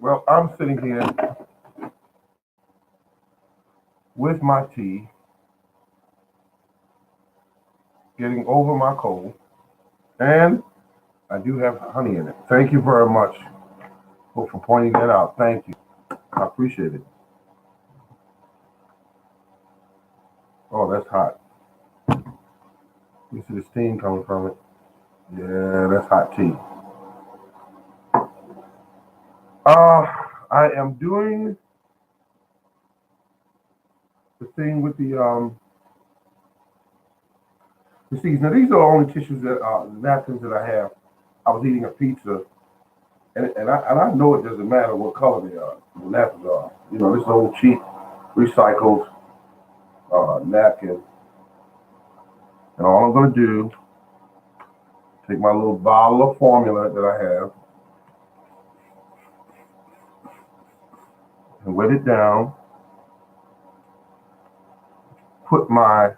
Well, I'm sitting here with my tea, getting over my cold, and I do have honey in it. Thank you very much for pointing that out. Thank you. I appreciate it. Oh, that's hot. You see the steam coming from it. Yeah, that's hot tea. I am doing the thing with the seeds. Now these are the only tissues that napkins that I have. I was eating a pizza, and I know it doesn't matter what color they are. The napkins are. You know, this old cheap recycled napkin. And all I'm going to do, take my little bottle of formula that I have and wet it down, put my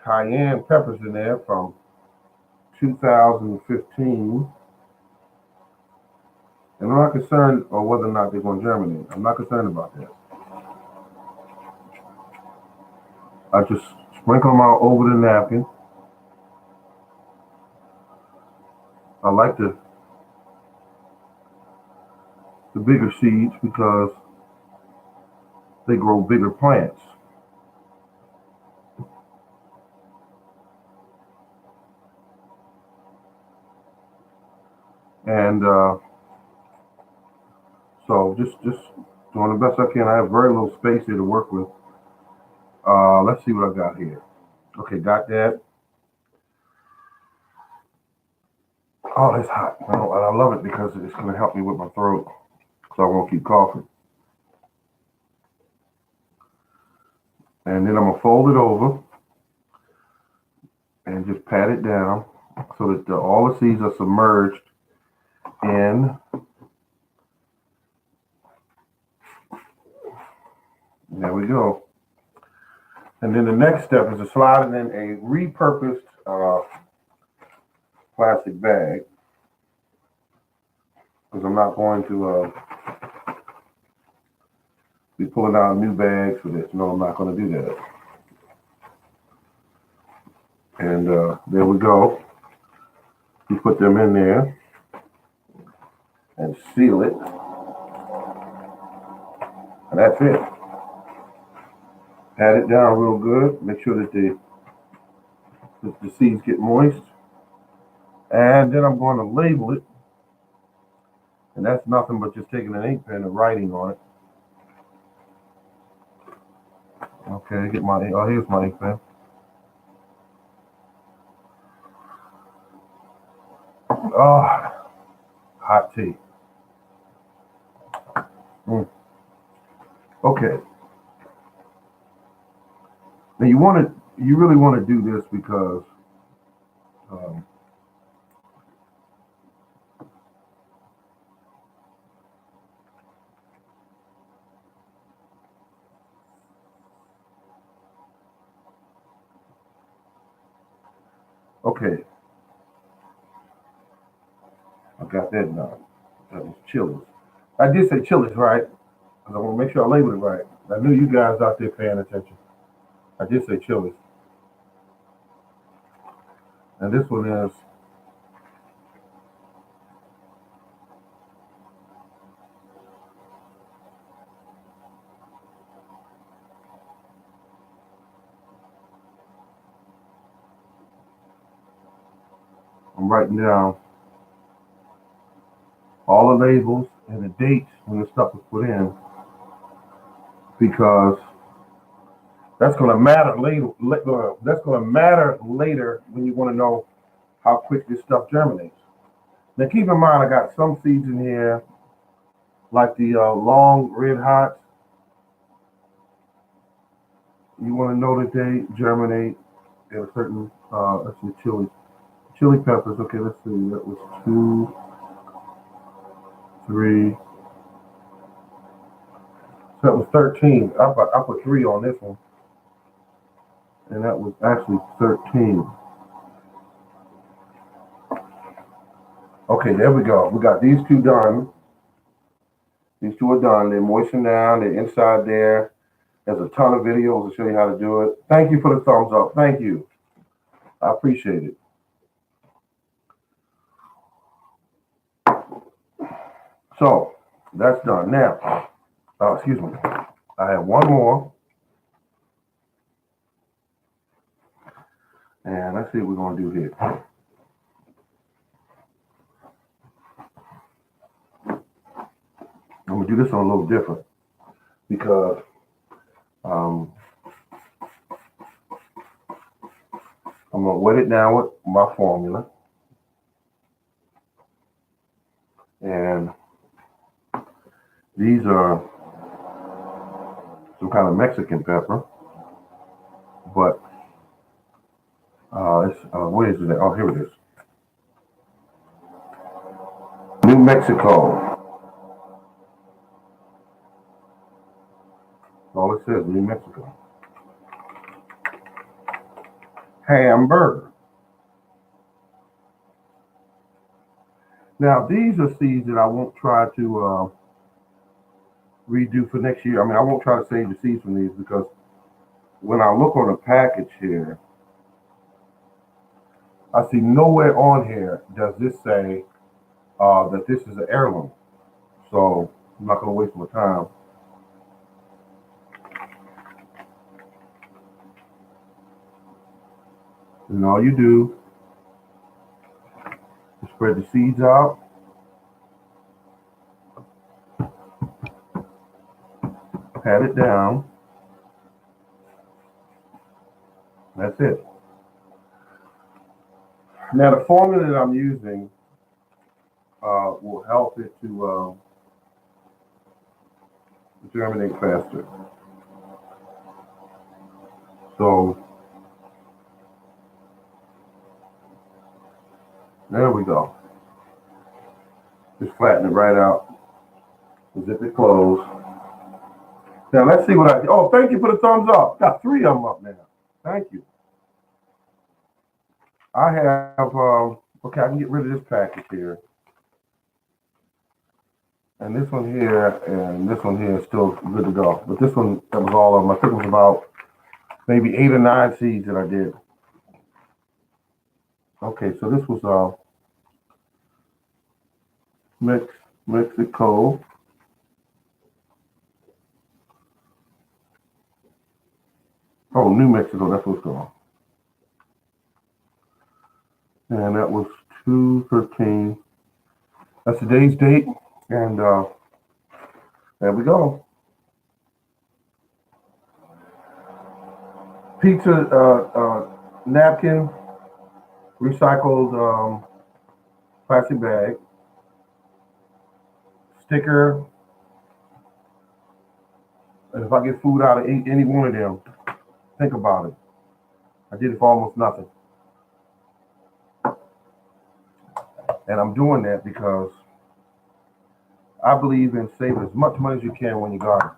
cayenne peppers in there from 2015. And I'm not concerned on whether or not they're going to germinate. I'm not concerned about that. I just sprinkle them out over the napkin. I like the bigger seeds because they grow bigger plants. And so just doing the best I can. I have very little space here to work with. Let's see what I got here. Okay, got that. Oh, it's hot. I love it because it's going to help me with my throat, so I won't keep coughing. And then I'm going to fold it over and just pat it down so that all the seeds are submerged in. There we go. And then the next step is to slide it in a repurposed plastic bag, because I'm not going to be pulling out a new bag for this. No, I'm not going to do that. And there we go. You put them in there and seal it. And that's it. Pat it down real good. Make sure that the seeds get moist. And then I'm going to label it. And that's nothing but just taking an ink pen and writing on it. Okay, get my, here's my ink pen. Oh, hot tea. Okay. Now you really want to do this because okay. I got that now. That was chilies. I did say chilies, right? Because I want to make sure I label it right. I knew you guys out there paying attention. I did say chilies. And this one is I'm writing down all the labels and the dates when the stuff was put in, because that's going to matter later. That's going to matter later when you want to know how quick this stuff germinates. Now keep in mind, I got some seeds in here, like the long red hots. You want to know that they germinate at a certain, let's see, chili peppers. Okay, let's see, that was 2, 3. So that was 13. I put 3 on this one. And that was actually 13. Okay, there we go. We got these 2 done. These two are done. They're moistened down. They're inside there. There's a ton of videos to show you how to do it. Thank you for the thumbs up. Thank you. I appreciate it. So that's done. Now, excuse me. I have one more. And let's see what we're going to do here. I'm going to do this one a little different because I'm going to wet it down with my formula. And these are some kind of Mexican pepper. But where is it? Oh, here it is. New Mexico. All it says, New Mexico. Hamburger. Now, these are seeds that I won't try to redo for next year. I mean, I won't try to save the seeds from these because when I look on the package here, I see nowhere on here does this say that this is an heirloom. So I'm not going to waste my time. And all you do is spread the seeds out. Pat it down. That's it. Now the formula that I'm using will help it to germinate faster. So there we go. Just flatten it right out. Zip it closed. Now let's see what I do. Oh, thank you for the thumbs up. Got 3 of them up now. Thank you. I have, okay, I can get rid of this package here. And this one here and this one here is still good to go. But this one, that was all of them. I think it was about maybe 8 or 9 seeds that I did. Okay, so this was Mexico. Oh, New Mexico, that's what's going. And that was 2/13. That's today's date. And there we go. Pizza napkin, recycled plastic bag, sticker. And if I get food out of any one of them, think about it. I did it for almost nothing. And I'm doing that because I believe in saving as much money as you can when you garden.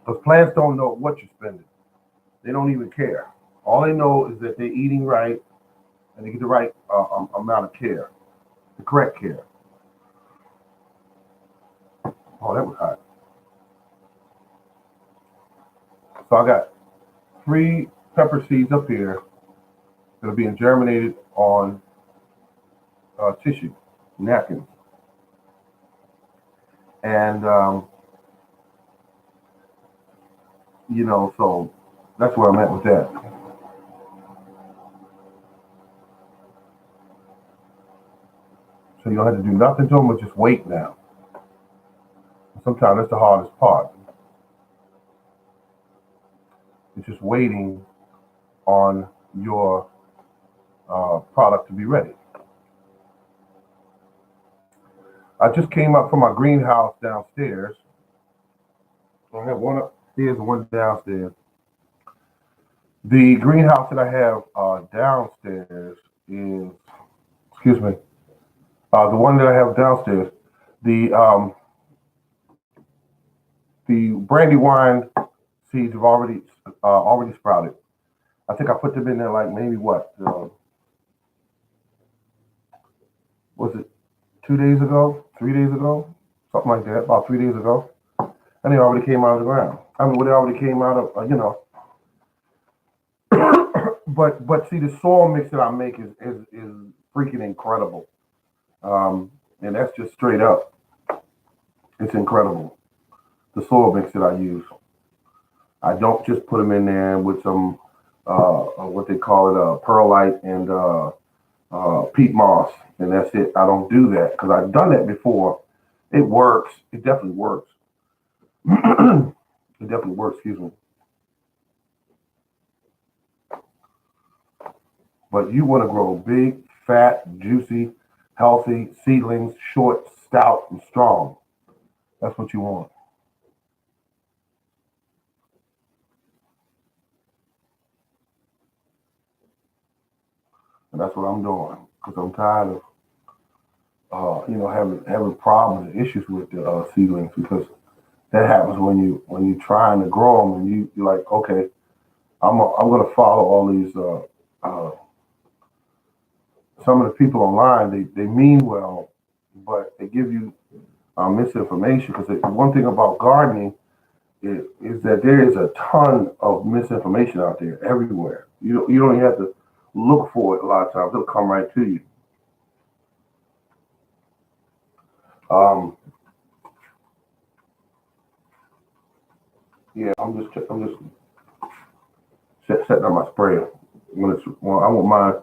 Because plants don't know what you're spending. They don't even care. All they know is that they're eating right and they get the right amount of care, the correct care. Oh, that was hot. So I got 3 pepper seeds up here that are being germinated on tissue, napkins. And, you know, so that's where I'm at with that. So you don't have to do nothing to them, but just wait now. Sometimes that's the hardest part. It's just waiting on your product to be ready. I just came up from my greenhouse downstairs. I have one upstairs and one downstairs. The greenhouse that I have downstairs is, excuse me, the one that I have downstairs, the brandywine seeds have already sprouted. I think I put them in there like maybe what was it 2 days ago, 3 days ago, something like that, about 3 days ago, and they already came out of the ground. I mean, well, they already came out of, but see, the soil mix that I make is freaking incredible, and that's just straight up. It's incredible. The soil mix that I use. I don't just put them in there with some what they call it, perlite and peat moss, and that's it. I don't do that because I've done that before. It works. It definitely works. It definitely works. Excuse me. But you want to grow big, fat, juicy, healthy seedlings, short, stout, and strong. That's what you want. And that's what I'm doing because I'm tired of having problems and issues with the seedlings because that happens when you trying to grow them and you're like, okay, I'm gonna follow all these some of the people online. They mean well, but they give you misinformation because one thing about gardening is that there is a ton of misinformation out there everywhere. You don't even have to look for it a lot of times. It'll come right to you. Um, yeah, I'm just setting up my sprayer. I want mine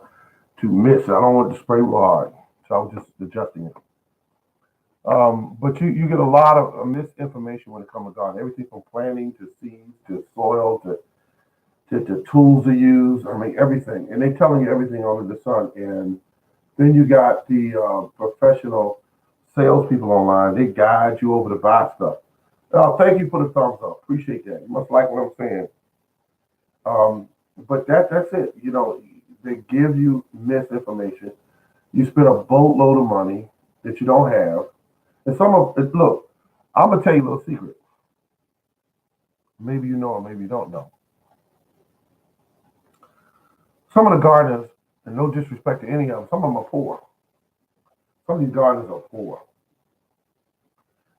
to miss. I don't want it to spray real hard, so I'm just adjusting it. But you get a lot of misinformation when it comes to gardening. Everything from planting to seeds to soil to tools to use. I mean everything, and they telling you everything under the sun. And then you got the professional salespeople online. They guide you over to buy stuff. Thank you for the thumbs up. Appreciate that. You must like what I'm saying. Um, but that's it. They give you misinformation. You spend a boatload of money that you don't have. And some of it, look, I'm gonna tell you a little secret. Maybe you know, or maybe you don't know. Some of the gardeners, and no disrespect to any of them, some of them are poor. Some of these gardeners are poor,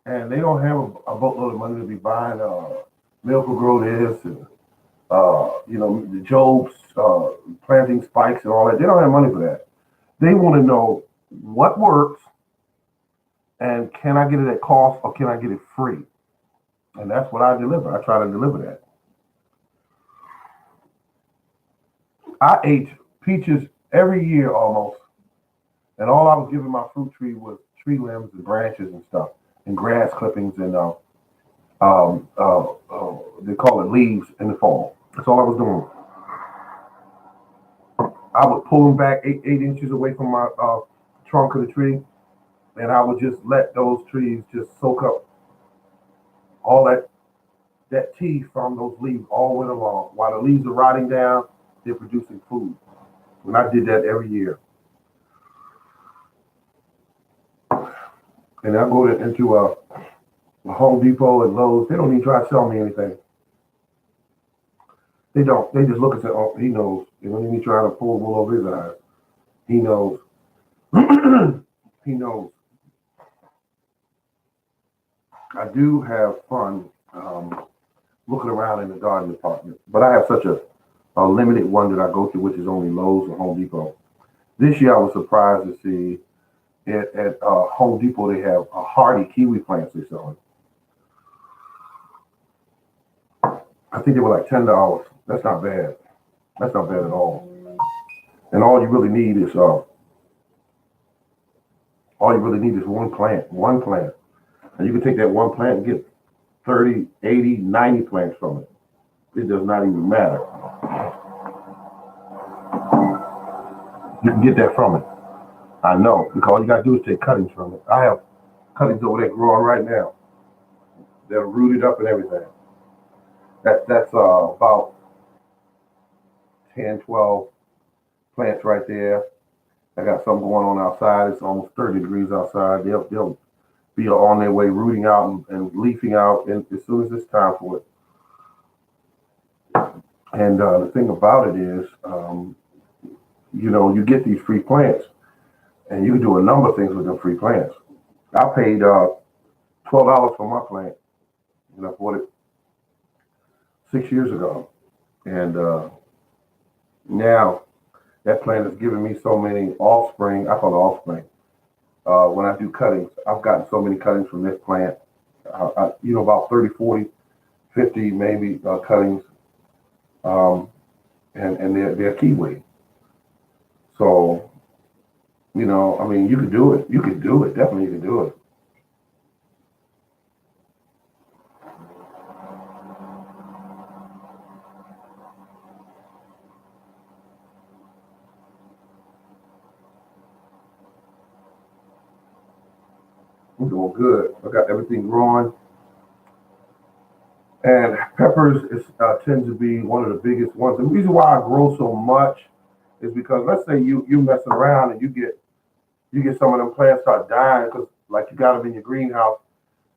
and they don't have a boatload of money to be buying Miracle Grow this and the Job's planting spikes and all that. They don't have money for that. They want to know what works and can I get it at cost or can I get it free? And that's what I deliver. I try to deliver that. I ate peaches every year almost, and all I was giving my fruit tree was tree limbs and branches and stuff, and grass clippings and they call it leaves in the fall. That's all I was doing. I would pull them back 8 inches away from my trunk of the tree, and I would just let those trees just soak up all that tea from those leaves all winter long. While the leaves are rotting down, they're producing food. And I did that every year. And I go into a Home Depot and Lowe's. They don't even try to sell me anything. They don't. They just look and say, "Oh, he knows." And when he trying to pull wool over his eyes, he knows. He knows. I do have fun looking around in the garden department, but I have such a limited one that I go to, which is only Lowe's or Home Depot. This year, I was surprised to see at Home Depot they have a hardy kiwi plants they're selling. I think they were like $10. That's not bad. That's not bad at all. And all you really need is one plant, and you can take that one plant and get 30, 80, 90 plants from it. It does not even matter. You can get that from it. I know, because all you gotta do is take cuttings from it. I have cuttings over there growing right now. They're rooted up and everything. That's about 10, 12 plants right there. I got some going on outside. It's almost 30 degrees outside. They'll be on their way rooting out and leafing out and as soon as it's time for it. And the thing about it is, you get these free plants And you can do a number of things with them free plants. I paid $12 for my plant, and I bought it 6 years ago. And now that plant has given me so many offspring. I call it offspring. When I do cuttings, I've gotten so many cuttings from this plant. About 30, 40, 50 maybe cuttings, um, and they're kiwi. So, I mean, you could do it. You could do it. Definitely, you could do it. I'm doing good. I got everything growing. And peppers tend to be one of the biggest ones. The reason why I grow so much is because let's say you messing around and you get some of them plants start dying because like you got them in your greenhouse,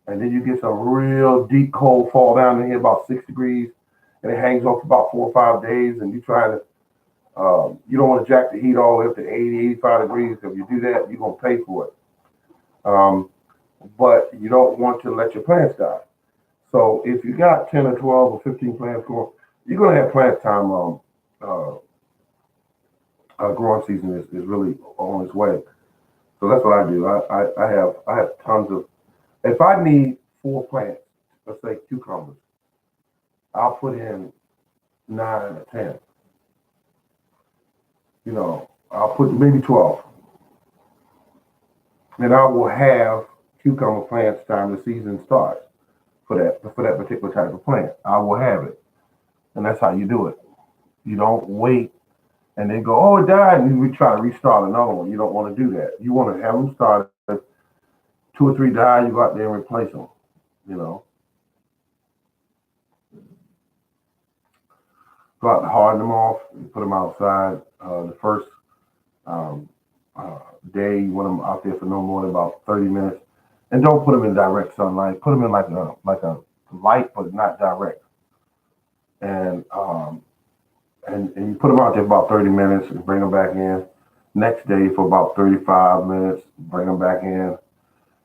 and then you get some real deep cold fall down in here about 6 degrees, and it hangs on for about 4 or 5 days, and you try to you don't want to jack the heat all the way up to 80, 85 degrees. If you do that, you're gonna pay for it. Um, but you don't want to let your plants die. So if you got 10 or 12 or 15 plants going, you're going to have plant time. Uh, Growing season is really on its way. So that's what I do. I have tons of. If I need 4 plants, let's say cucumbers, I'll put in 9 or 10. I'll put maybe 12, and I will have cucumber plants time the season starts for that particular type of plant. I will have it, and that's how you do it. You don't wait and then go, oh, it died, and we try to restart another one. You don't want to do that. You want to have them started. 2 or 3 die, you go out there and replace them. You know, go out and harden them off, and put them outside. The first um, day, you want them out there for no more than about 30 minutes, and don't put them in direct sunlight. Put them in like a light, but not direct. And and you put them out there for about 30 minutes and bring them back in. Next day for about 35 minutes, bring them back in.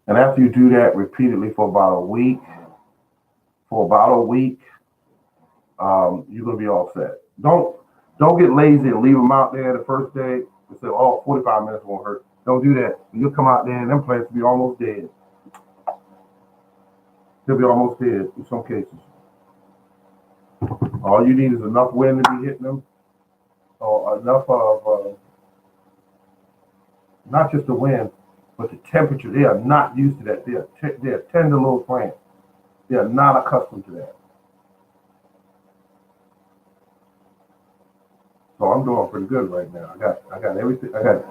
And after you do that repeatedly for about a week, you're gonna be all set. Don't get lazy and leave them out there the first day and say, oh, 45 minutes won't hurt. Don't do that. You'll come out there and them plants will be almost dead. They'll be almost dead in some cases. All you need is enough wind to be hitting them, or enough of not just the wind, but the temperature. They are not used to that. They're tender little plants. They are not accustomed to that. So I'm doing pretty good right now. I got everything. I got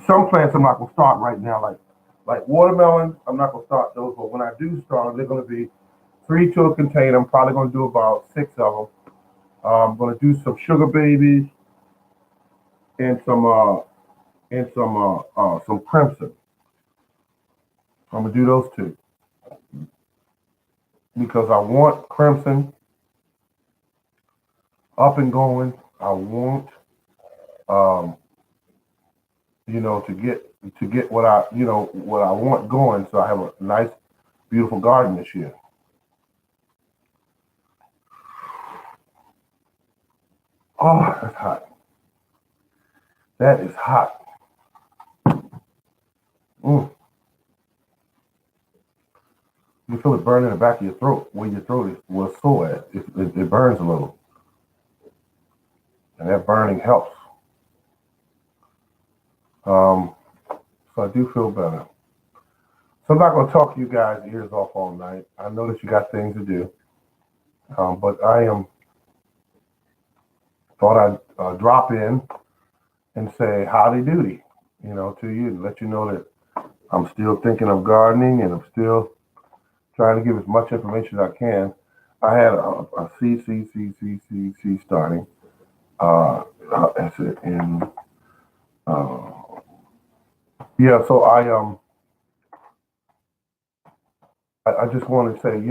some plants I'm not gonna start right now, like watermelon. I'm not gonna start those, but when I do start them, they're gonna be 3 to a container. I'm probably gonna do about 6 of them. I'm gonna do some sugar babies and some crimson. I'm gonna do those two because I want crimson up and going. I want um, to get what I want going, so I have a nice, beautiful garden this year. Oh, that's hot. That is hot. Mm. You feel it burn in the back of your throat, where your throat is was sore at. It burns a little, and that burning helps. Um, so I do feel better. So I'm not going to talk to you guys ears off all night. I know that you got things to do, but thought I'd drop in and say howdy doody, to you, and let you know that I'm still thinking of gardening and I'm still trying to give as much information as I can. I had a C starting. That's it. And uh, yeah, so I just want to say,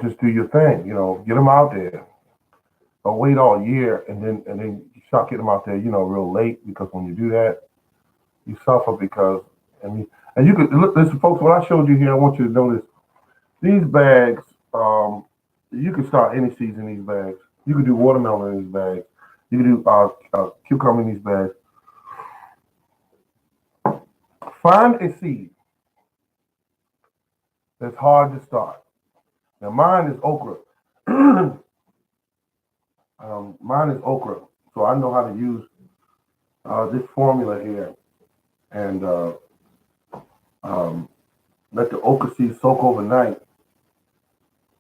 just do your thing. Get them out there. Don't wait all year and then start getting them out there, real late, because when you do that, you suffer because, and you could listen, folks. What I showed you here, I want you to notice these bags. You can start any seeds in these bags. You can do watermelon in these bags. You can do cucumber in these bags. Find a seed that's hard to start. Now mine is okra. Mine is okra, so I know how to use this formula here, and let the okra seeds soak overnight,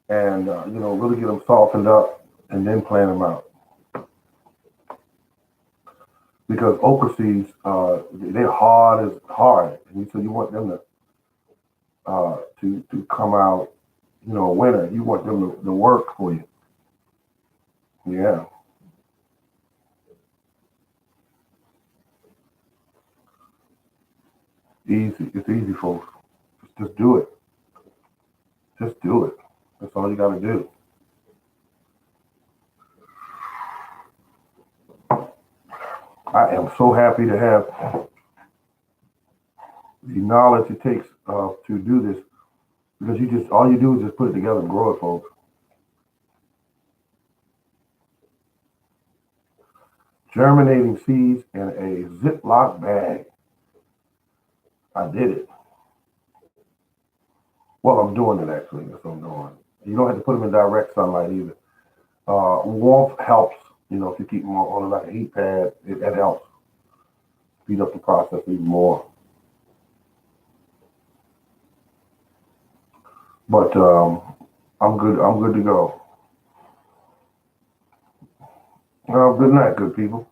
and really get them softened up, and then plant them out. Because okra seeds, they're hard, and so you want them to come out, winter. You want them to work for you. Yeah. Easy. It's easy, folks. Just do it. Just do it. That's all you got to do. I am so happy to have the knowledge it takes to do this, because all you do is just put it together and grow it, folks. Germinating seeds in a Ziploc bag. I did it. Well, I'm doing it actually. That's what I'm doing. You don't have to put them in direct sunlight either. Warmth helps. If you keep them on like a heat pad, that helps speed up the process even more. But I'm good. I'm good to go. Good night, good people.